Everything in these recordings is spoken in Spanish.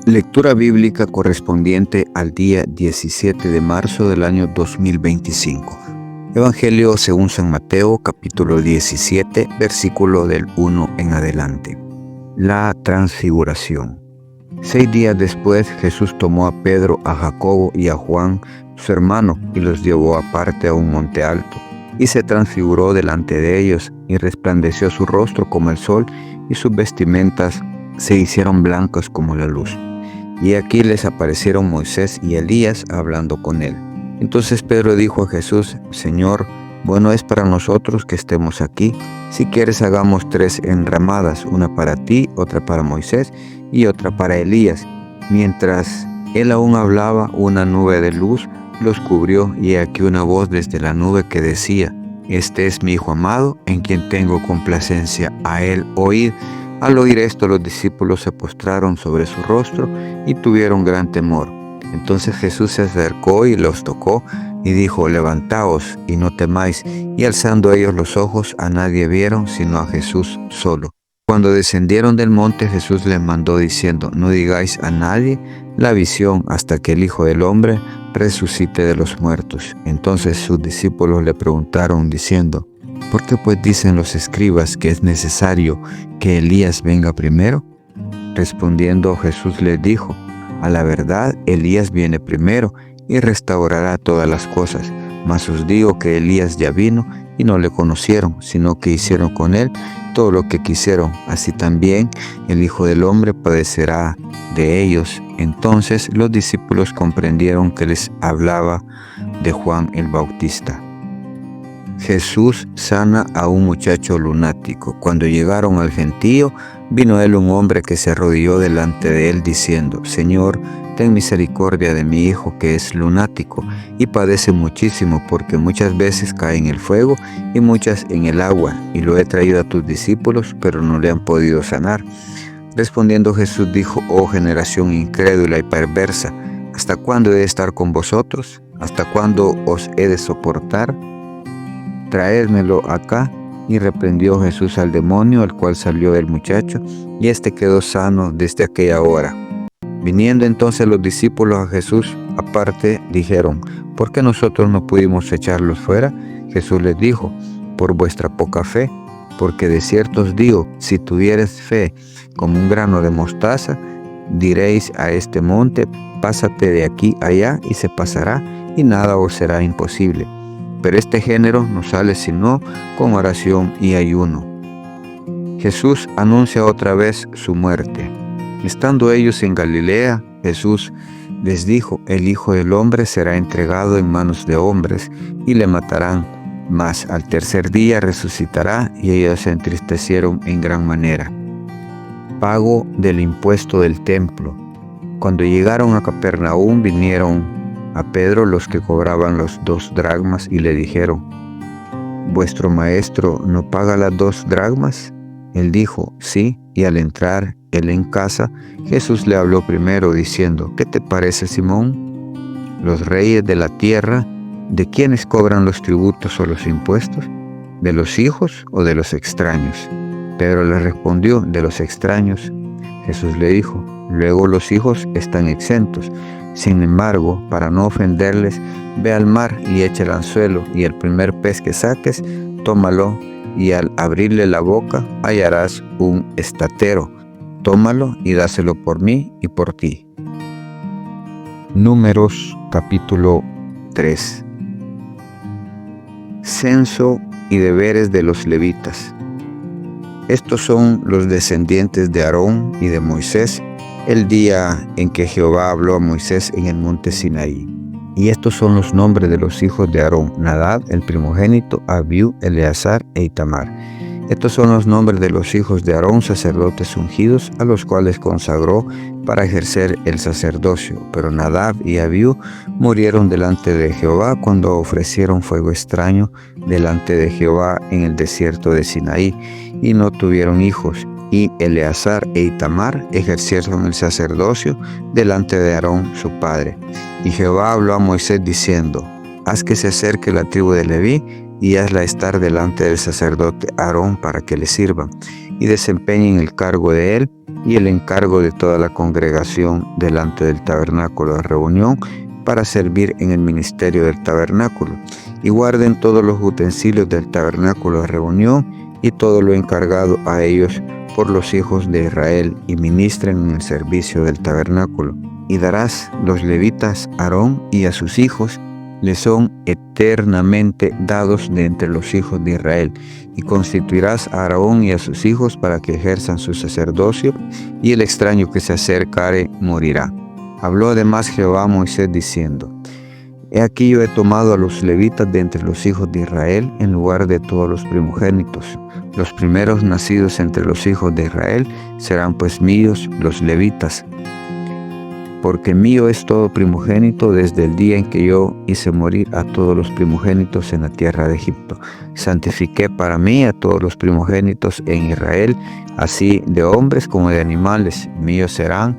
Lectura bíblica correspondiente al día 17 de marzo del año 2025. Evangelio según San Mateo, capítulo 17, versículo del 1 en adelante. La transfiguración. 6 días después, Jesús tomó a Pedro, a Jacobo y a Juan, su hermano, y los llevó aparte a un monte alto, y se transfiguró delante de ellos, y resplandeció su rostro como el sol, y sus vestimentas se hicieron blancas como la luz. Y aquí les aparecieron Moisés y Elías hablando con él. Entonces Pedro dijo a Jesús: Señor, bueno es para nosotros que estemos aquí. Si quieres, hagamos 3 enramadas, una para ti, otra para Moisés y otra para Elías. Mientras él aún hablaba, una nube de luz los cubrió, y aquí una voz desde la nube que decía: Este es mi Hijo amado, en quien tengo complacencia, a él oíd. Al oír esto, los discípulos se postraron sobre su rostro y tuvieron gran temor. Entonces Jesús se acercó y los tocó y dijo: Levantaos y no temáis. Y alzando ellos los ojos, a nadie vieron sino a Jesús solo. Cuando descendieron del monte, Jesús les mandó diciendo: No digáis a nadie la visión hasta que el Hijo del Hombre resucite de los muertos. Entonces sus discípulos le preguntaron diciendo: ¿Por qué pues dicen los escribas que es necesario que Elías venga primero? Respondiendo Jesús les dijo: A la verdad, Elías viene primero y restaurará todas las cosas. Mas os digo que Elías ya vino y no le conocieron, sino que hicieron con él todo lo que quisieron. Así también el Hijo del Hombre padecerá de ellos. Entonces los discípulos comprendieron que les hablaba de Juan el Bautista. Jesús sana a un muchacho lunático. Cuando llegaron al gentío, vino él un hombre que se arrodilló delante de él diciendo: Señor, ten misericordia de mi hijo que es lunático y padece muchísimo, porque muchas veces cae en el fuego y muchas en el agua, y lo he traído a tus discípulos, pero no le han podido sanar. Respondiendo Jesús dijo: Oh generación incrédula y perversa, ¿hasta cuándo he de estar con vosotros? ¿Hasta cuándo os he de soportar? Traédmelo acá. Y reprendió Jesús al demonio, el cual salió del muchacho, y éste quedó sano desde aquella hora. Viniendo entonces los discípulos a Jesús aparte, dijeron: ¿Por qué nosotros no pudimos echarlos fuera? Jesús les dijo: Por vuestra poca fe, porque de cierto os digo, si tuviereis fe como un grano de mostaza, diréis a este monte: pásate de aquí allá, y se pasará, y nada os será imposible. Pero este género no sale sino con oración y ayuno. Jesús anuncia otra vez su muerte. Estando ellos en Galilea, Jesús les dijo: El Hijo del Hombre será entregado en manos de hombres y le matarán, mas al tercer día resucitará. Y ellos se entristecieron en gran manera. Pago del impuesto del templo. Cuando llegaron a Capernaum, vinieron a Pedro los que cobraban los 2 dracmas y le dijeron: ¿Vuestro maestro no paga las 2 dracmas? Él dijo: Sí. Y al entrar él en casa, Jesús le habló primero diciendo: ¿Qué te parece, Simón? Los reyes de la tierra, ¿de quiénes cobran los tributos o los impuestos? ¿De los hijos o de los extraños? Pedro le respondió: De los extraños. Jesús le dijo: Luego los hijos están exentos. Sin embargo, para no ofenderles, ve al mar y echa el anzuelo, y el primer pez que saques, tómalo, y al abrirle la boca hallarás un estatero. Tómalo y dáselo por mí y por ti. Números capítulo 3. Censo y deberes de los levitas. Estos son los descendientes de Aarón y de Moisés el día en que Jehová habló a Moisés en el monte Sinaí. Y estos son los nombres de los hijos de Aarón: Nadab, el primogénito, Abiú, Eleazar e Itamar. Estos son los nombres de los hijos de Aarón, sacerdotes ungidos, a los cuales consagró para ejercer el sacerdocio. Pero Nadab y Abiú murieron delante de Jehová cuando ofrecieron fuego extraño delante de Jehová en el desierto de Sinaí, y no tuvieron hijos. Y Eleazar e Itamar ejercieron el sacerdocio delante de Aarón su padre. Y Jehová habló a Moisés diciendo: Haz que se acerque la tribu de Leví y hazla estar delante del sacerdote Aarón para que le sirvan. y desempeñen el cargo de él y el encargo de toda la congregación delante del tabernáculo de reunión para servir en el ministerio del tabernáculo, y guarden todos los utensilios del tabernáculo de reunión y todo lo encargado a ellos por los hijos de Israel, y ministren en el servicio del tabernáculo. Y darás los levitas a Aarón y a sus hijos, les son eternamente dados de entre los hijos de Israel, y constituirás a Aarón y a sus hijos para que ejerzan su sacerdocio, y el extraño que se acercare morirá. Habló además Jehová a Moisés diciendo: He aquí yo he tomado a los levitas de entre los hijos de Israel en lugar de todos los primogénitos. Los primeros nacidos entre los hijos de Israel serán pues míos los levitas, porque mío es todo primogénito desde el día en que yo hice morir a todos los primogénitos en la tierra de Egipto. Santifiqué para mí a todos los primogénitos en Israel, así de hombres como de animales, míos serán,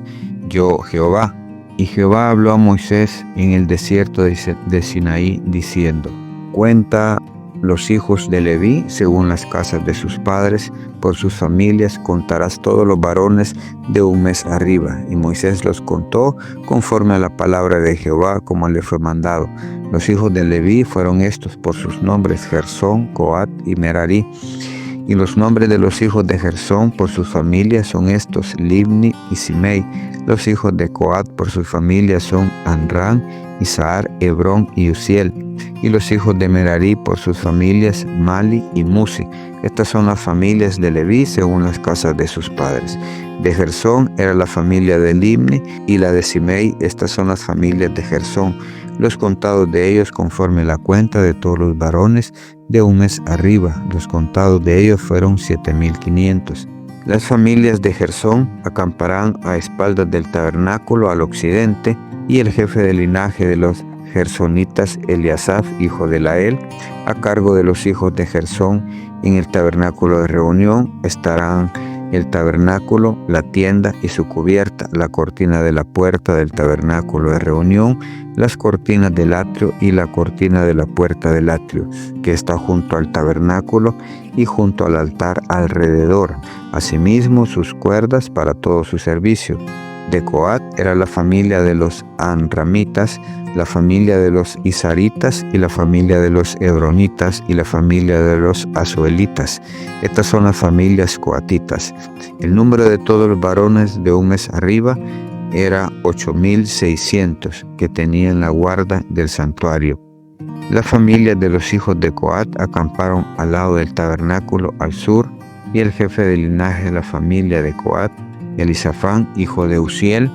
yo Jehová. Y Jehová habló a Moisés en el desierto de Sinaí, diciendo: Cuenta los hijos de Leví según las casas de sus padres, por sus familias contarás todos los varones de un mes arriba. Y Moisés los contó conforme a la palabra de Jehová, como le fue mandado. Los hijos de Leví fueron estos por sus nombres: Gersón, Coat y Merari. Y los nombres de los hijos de Gersón por sus familias son estos: Libni y Simei. Los hijos de Coat por sus familias son Anrán, Isahar, Hebrón y Uziel. Y los hijos de Merari por sus familias, Mali y Musi. Estas son las familias de Leví según las casas de sus padres. De Gersón era la familia de Libni y la de Simei. Estas son las familias de Gersón. Los contados de ellos conforme a la cuenta de todos los varones de un mes arriba. Los contados de ellos fueron 7,500. Las familias de Gersón acamparán a espaldas del tabernáculo al occidente, y el jefe del linaje de los gersonitas, Eliasaf, hijo de Lael, a cargo de los hijos de Gersón. En el tabernáculo de reunión estarán el tabernáculo, la tienda y su cubierta, la cortina de la puerta del tabernáculo de reunión, las cortinas del atrio y la cortina de la puerta del atrio, que está junto al tabernáculo y junto al altar alrededor, asimismo sus cuerdas para todo su servicio. De Coat era la familia de los Anramitas, la familia de los Isaritas y la familia de los Hebronitas y la familia de los Asuelitas. Estas son las familias coatitas. El número de todos los varones de un mes arriba era 8,600 que tenían la guarda del santuario. Las familias de los hijos de Coat acamparon al lado del tabernáculo al sur, y el jefe del linaje de la familia de Coat, Elisafán, hijo de Uziel.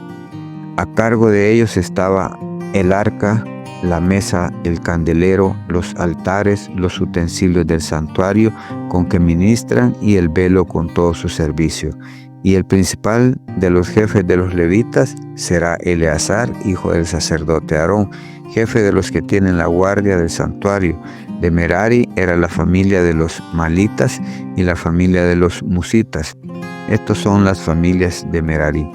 A cargo de ellos estaba el arca, la mesa, el candelero, los altares, los utensilios del santuario con que ministran y el velo con todo su servicio. Y el principal de los jefes de los levitas será Eleazar, hijo del sacerdote Aarón, jefe de los que tienen la guardia del santuario. De Merari era la familia de los Malitas y la familia de los Musitas. Estas son las familias de Merari.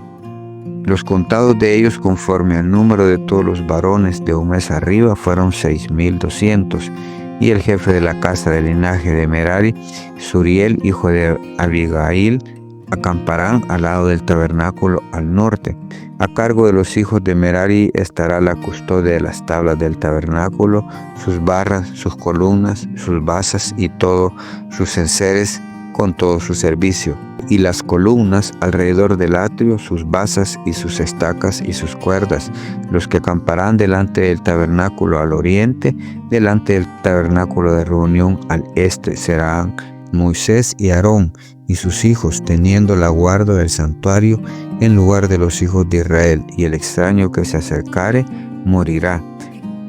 Los contados de ellos conforme al número de todos los varones de un mes arriba fueron 6,200. Y el jefe de la casa del linaje de Merari, Suriel, hijo de Abigail, acamparán al lado del tabernáculo al norte. A cargo de los hijos de Merari estará la custodia de las tablas del tabernáculo, sus barras, sus columnas, sus basas y todos sus enseres con todo su servicio. Y las columnas alrededor del atrio, sus basas y sus estacas y sus cuerdas. Los que acamparán delante del tabernáculo al oriente, delante del tabernáculo de reunión al este, serán Moisés y Aarón y sus hijos, teniendo la guarda del santuario en lugar de los hijos de Israel, y el extraño que se acercare morirá.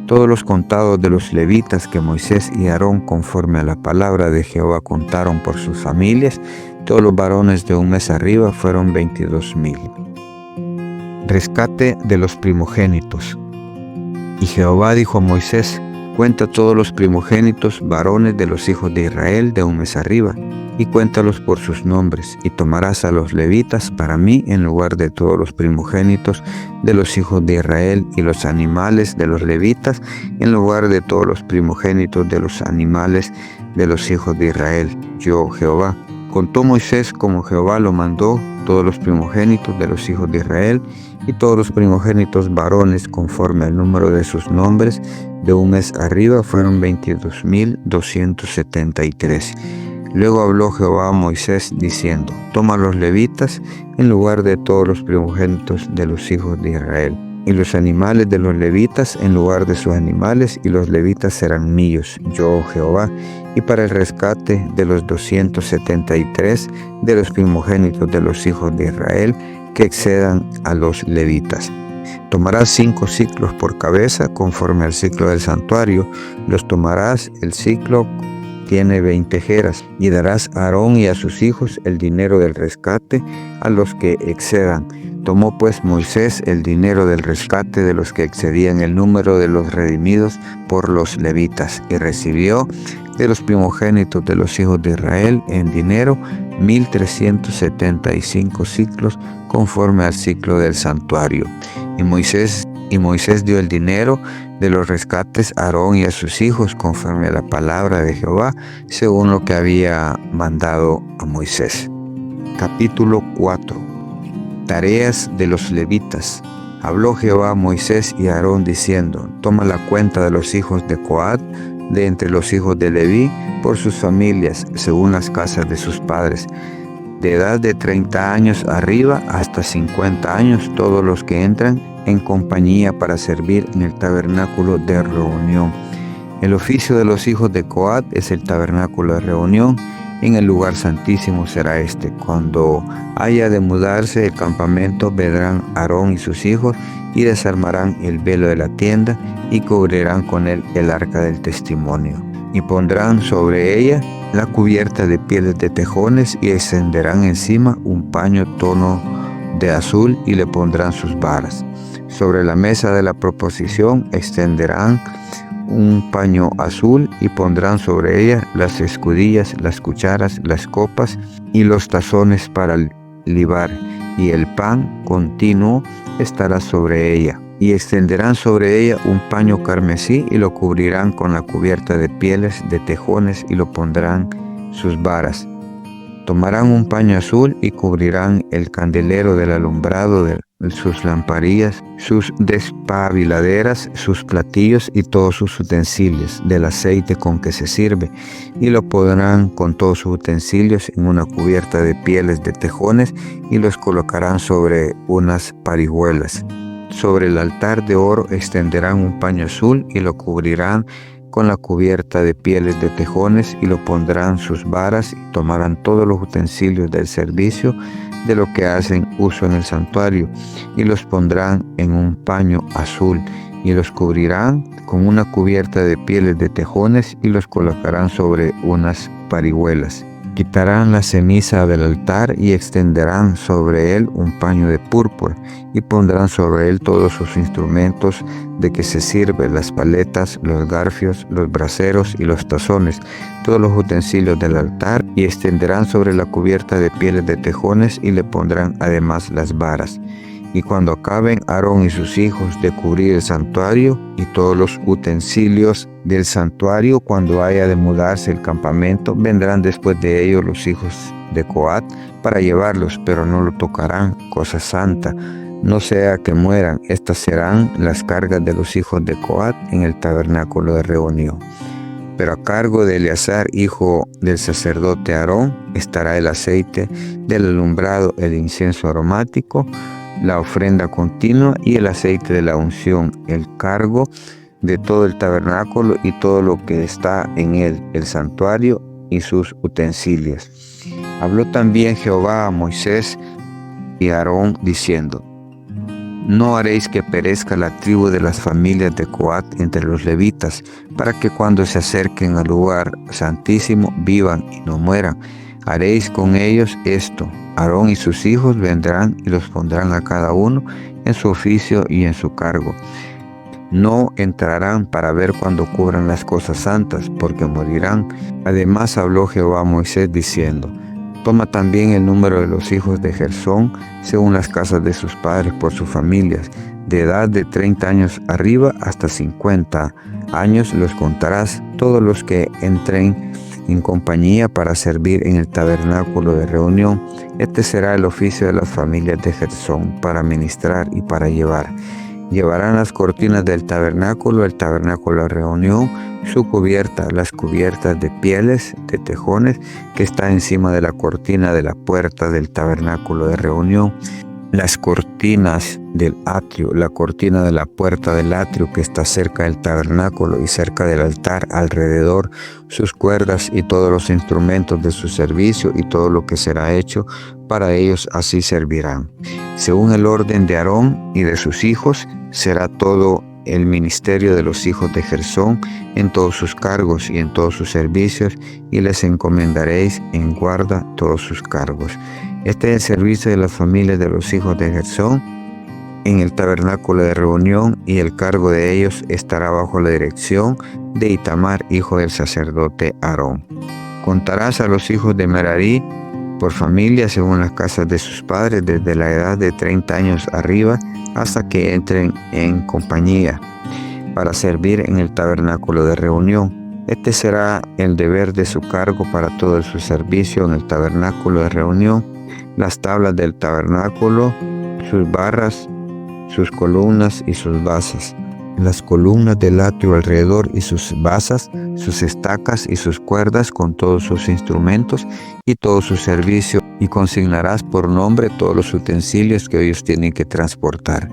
Todos los contados de los levitas que Moisés y Aarón conforme a la palabra de Jehová contaron por sus familias, todos los varones de un mes arriba fueron 22,000. Rescate de los primogénitos. Y Jehová dijo a Moisés: Cuenta todos los primogénitos varones de los hijos de Israel de un mes arriba, y cuéntalos por sus nombres, y tomarás a los levitas para mí en lugar de todos los primogénitos de los hijos de Israel, y los animales de los levitas en lugar de todos los primogénitos de los animales de los hijos de Israel. Yo, Jehová, Contó Moisés como Jehová lo mandó todos los primogénitos de los hijos de Israel y todos los primogénitos varones conforme al número de sus nombres de un mes arriba fueron 22,273. Luego habló Jehová a Moisés diciendo: toma los levitas en lugar de todos los primogénitos de los hijos de Israel, y los animales de los levitas en lugar de sus animales, y los levitas serán míos, yo Jehová. Y para el rescate de los 273 de los primogénitos de los hijos de Israel que excedan a los levitas. Tomarás 5 siclos por cabeza conforme al ciclo del santuario, los tomarás, el ciclo tiene 20 jeras, y darás a Aarón y a sus hijos el dinero del rescate a los que excedan. Tomó pues Moisés el dinero del rescate de los que excedían el número de los redimidos por los levitas, y recibió de los primogénitos de los hijos de Israel en dinero 1,375 ciclos conforme al ciclo del santuario. Y Moisés dio el dinero de los rescates a Aarón y a sus hijos conforme a la palabra de Jehová, según lo que había mandado a Moisés. Capítulo 4. Tareas de los levitas. Habló Jehová a Moisés y a Aarón diciendo: toma la cuenta de los hijos de Coat de entre los hijos de Leví por sus familias, según las casas de sus padres, de edad de 30 años arriba hasta 50 años, todos los que entran en compañía para servir en el tabernáculo de reunión. El oficio de los hijos de Coat es el tabernáculo de reunión. En el lugar santísimo será este. Cuando haya de mudarse el campamento, vendrán Aarón y sus hijos y desarmarán el velo de la tienda y cubrirán con él el arca del testimonio. Y pondrán sobre ella la cubierta de pieles de tejones y extenderán encima un paño tono de azul y le pondrán sus varas. Sobre la mesa de la proposición extenderán un paño azul y pondrán sobre ella las escudillas, las cucharas, las copas y los tazones para libar, y el pan continuo estará sobre ella. Y extenderán sobre ella un paño carmesí y lo cubrirán con la cubierta de pieles de tejones y lo pondrán sus varas. Tomarán un paño azul y cubrirán el candelero del alumbrado, sus lamparillas, sus despabiladeras, sus platillos y todos sus utensilios, del aceite con que se sirve, y lo pondrán con todos sus utensilios en una cubierta de pieles de tejones y los colocarán sobre unas parihuelas. Sobre el altar de oro extenderán un paño azul y lo cubrirán con la cubierta de pieles de tejones y lo pondrán sus varas, y tomarán todos los utensilios del servicio de lo que hacen uso en el santuario y los pondrán en un paño azul y los cubrirán con una cubierta de pieles de tejones y los colocarán sobre unas parihuelas. Quitarán la ceniza del altar y extenderán sobre él un paño de púrpura y pondrán sobre él todos sus instrumentos de que se sirve, las paletas, los garfios, los braseros y los tazones, todos los utensilios del altar, y extenderán sobre la cubierta de pieles de tejones y le pondrán además las varas. Y cuando acaben Aarón y sus hijos de cubrir el santuario y todos los utensilios del santuario, cuando haya de mudarse el campamento, vendrán después de ellos los hijos de Coat para llevarlos, pero no lo tocarán, cosa santa, no sea que mueran. Estas serán las cargas de los hijos de Coat en el tabernáculo de reunión. Pero a cargo de Eleazar, hijo del sacerdote Aarón, estará el aceite del alumbrado, el incienso aromático, la ofrenda continua y el aceite de la unción, el cargo de todo el tabernáculo y todo lo que está en él, el santuario y sus utensilios. Habló también Jehová a Moisés y a Aarón diciendo: no haréis que perezca la tribu de las familias de Coat entre los levitas, para que cuando se acerquen al lugar santísimo vivan y no mueran. Haréis con ellos esto: Aarón y sus hijos vendrán y los pondrán a cada uno en su oficio y en su cargo. No entrarán para ver cuando cubran las cosas santas, porque morirán. Además habló Jehová a Moisés diciendo: toma también el número de los hijos de Gersón, según las casas de sus padres por sus familias, de edad de 30 años arriba hasta 50 años los contarás, todos los que entren en compañía para servir en el tabernáculo de reunión. Este será el oficio de las familias de Gersón, para ministrar y para llevar. Llevarán las cortinas del tabernáculo, el tabernáculo de reunión, su cubierta, las cubiertas de pieles, de tejones, que está encima de la cortina de la puerta del tabernáculo de reunión, las cortinas del atrio, la cortina de la puerta del atrio que está cerca del tabernáculo y cerca del altar alrededor, sus cuerdas y todos los instrumentos de su servicio y todo lo que será hecho para ellos, así servirán. Según el orden de Aarón y de sus hijos, será todo el ministerio de los hijos de Gersón en todos sus cargos y en todos sus servicios, y les encomendaréis en guarda todos sus cargos. Este es el servicio de las familias de los hijos de Gersón en el tabernáculo de reunión, y el cargo de ellos estará bajo la dirección de Itamar, hijo del sacerdote Aarón. Contarás a los hijos de Merari por familia según las casas de sus padres, desde la edad de 30 años arriba hasta que entren en compañía para servir en el tabernáculo de reunión. Este será el deber de su cargo para todo su servicio en el tabernáculo de reunión: las tablas del tabernáculo, sus barras, sus columnas y sus basas, las columnas del atrio alrededor y sus basas, sus estacas y sus cuerdas con todos sus instrumentos y todo su servicio, y consignarás por nombre todos los utensilios que ellos tienen que transportar.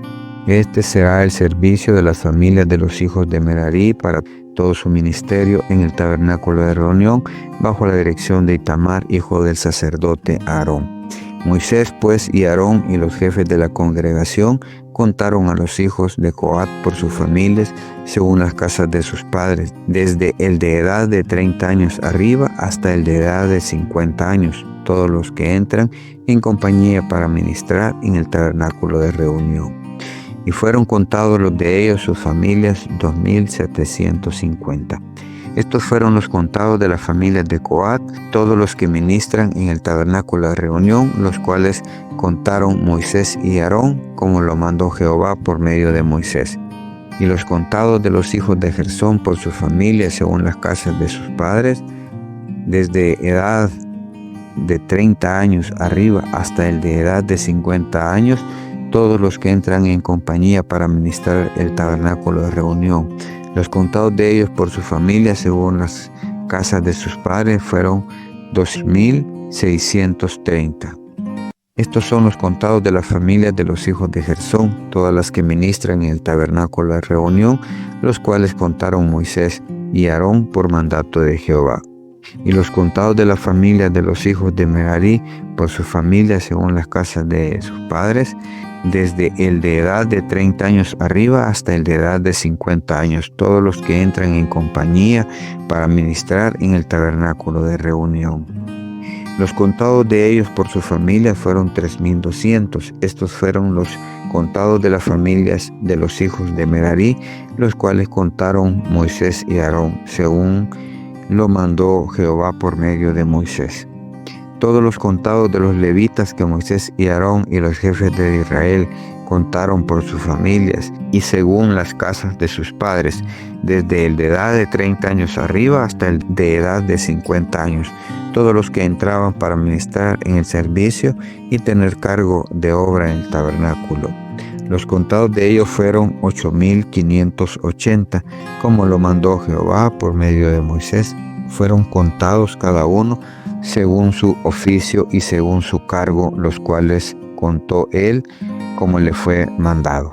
Este será el servicio de las familias de los hijos de Merari para todo su ministerio en el tabernáculo de reunión, bajo la dirección de Itamar, hijo del sacerdote Aarón. Moisés, pues, y Aarón y los jefes de la congregación contaron a los hijos de Coat por sus familias, según las casas de sus padres, desde el de edad de 30 años arriba hasta el de edad de 50 años, todos los que entran en compañía para ministrar en el tabernáculo de reunión. Y fueron contados los de ellos, sus familias, 2,750. Estos fueron los contados de las familias de Coat, todos los que ministran en el tabernáculo de reunión, los cuales contaron Moisés y Aarón, como lo mandó Jehová por medio de Moisés. Y los contados de los hijos de Gersón por sus familias, según las casas de sus padres, desde edad de 30 años arriba hasta el de edad de 50 años, todos los que entran en compañía para ministrar el tabernáculo de reunión. Los contados de ellos por su familia, según las casas de sus padres, fueron 2,630. Estos son los contados de las familias de los hijos de Gersón, todas las que ministran en el tabernáculo de reunión, los cuales contaron Moisés y Aarón por mandato de Jehová. Y los contados de las familias de los hijos de Merari por su familia, según las casas de sus padres, desde el de edad de 30 años arriba hasta el de edad de 50 años, todos los que entran en compañía para ministrar en el tabernáculo de reunión. Los contados de ellos por su familia fueron 3,200. Estos fueron los contados de las familias de los hijos de Merari, los cuales contaron Moisés y Aarón, según lo mandó Jehová por medio de Moisés. Todos los contados de los levitas que Moisés y Aarón y los jefes de Israel contaron por sus familias y según las casas de sus padres, desde el de edad de 30 años arriba hasta el de edad de 50 años, todos los que entraban para ministrar en el servicio y tener cargo de obra en el tabernáculo. Los contados de ellos fueron 8,580, como lo mandó Jehová por medio de Moisés. Fueron contados cada uno según su oficio y según su cargo, los cuales contó él como le fue mandado.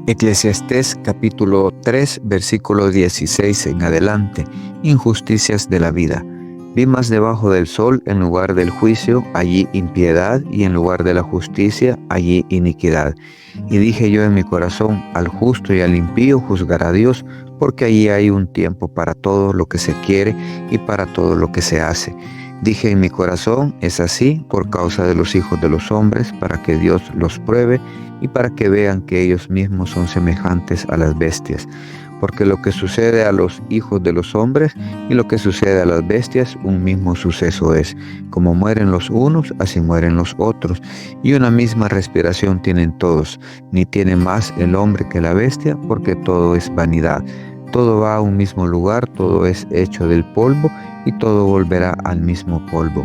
Eclesiastés capítulo 3, versículo 16 en adelante. Injusticias de la vida. Vi más debajo del sol, en lugar del juicio, allí impiedad, y en lugar de la justicia, allí iniquidad. Y dije yo en mi corazón, al justo y al impío juzgará Dios, porque allí hay un tiempo para todo lo que se quiere y para todo lo que se hace. Dije en mi corazón, es así por causa de los hijos de los hombres, para que Dios los pruebe y para que vean que ellos mismos son semejantes a las bestias. Porque lo que sucede a los hijos de los hombres y lo que sucede a las bestias, un mismo suceso es. Como mueren los unos, así mueren los otros. Y una misma respiración tienen todos. Ni tiene más el hombre que la bestia, porque todo es vanidad. todo va a un mismo lugar, todo es hecho del polvo y todo volverá al mismo polvo.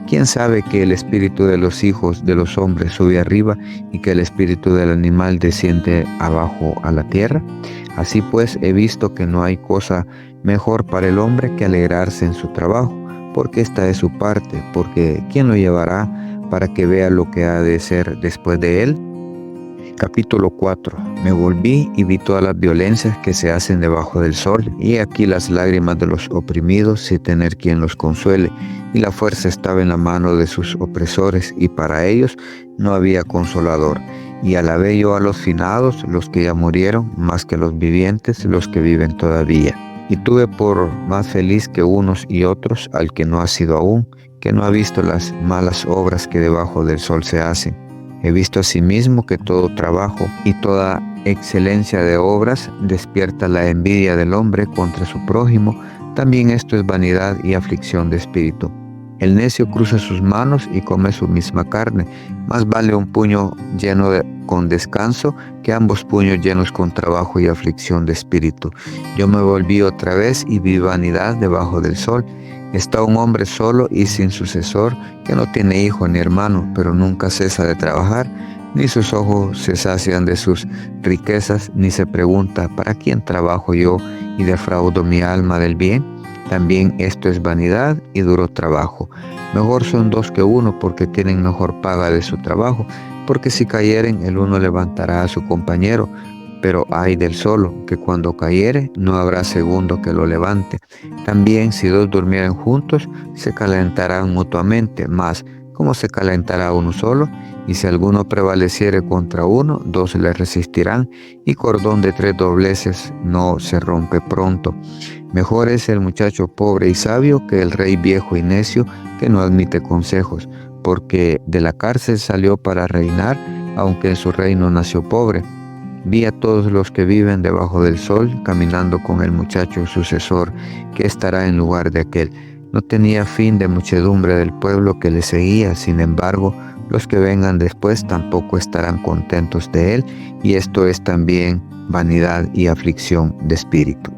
¿Quién sabe que el espíritu de los hijos de los hombres sube arriba y que el espíritu del animal desciende abajo a la tierra? Así pues, he visto que no hay cosa mejor para el hombre que alegrarse en su trabajo, porque esta es su parte, porque ¿quién lo llevará para que vea lo que ha de ser después de él? Capítulo 4. Me volví y vi todas las violencias que se hacen debajo del sol, y aquí las lágrimas de los oprimidos sin tener quien los consuele, y la fuerza estaba en la mano de sus opresores, y para ellos no había consolador. Y alabé yo a los finados, los que ya murieron, más que los vivientes, los que viven todavía. Y tuve por más feliz que unos y otros al que no ha sido aún, que no ha visto las malas obras que debajo del sol se hacen. He visto asimismo que todo trabajo y toda excelencia de obras despierta la envidia del hombre contra su prójimo. También esto es vanidad y aflicción de espíritu. El necio cruza sus manos y come su misma carne. Más vale un puño lleno con descanso que ambos puños llenos con trabajo y aflicción de espíritu. Yo me volví otra vez y vi vanidad debajo del sol. Está un hombre solo y sin sucesor, que no tiene hijo ni hermano, pero nunca cesa de trabajar, ni sus ojos se sacian de sus riquezas, ni se pregunta, ¿para quién trabajo yo y defraudo mi alma del bien? También esto es vanidad y duro trabajo. Mejor son dos que uno, porque tienen mejor paga de su trabajo, porque si cayeren, el uno levantará a su compañero. Pero ay del solo, que cuando cayere no habrá segundo que lo levante. También si dos durmieren juntos, se calentarán mutuamente, mas ¿cómo se calentará uno solo? Y si alguno prevaleciere contra uno, dos le resistirán, y cordón de 3 dobleces no se rompe pronto. Mejor es el muchacho pobre y sabio que el rey viejo y necio que no admite consejos, porque de la cárcel salió para reinar, aunque en su reino nació pobre. Vi a todos los que viven debajo del sol caminando con el muchacho sucesor, que estará en lugar de aquel. No tenía fin de muchedumbre del pueblo que le seguía, sin embargo, los que vengan después tampoco estarán contentos de él, y esto es también vanidad y aflicción de espíritu.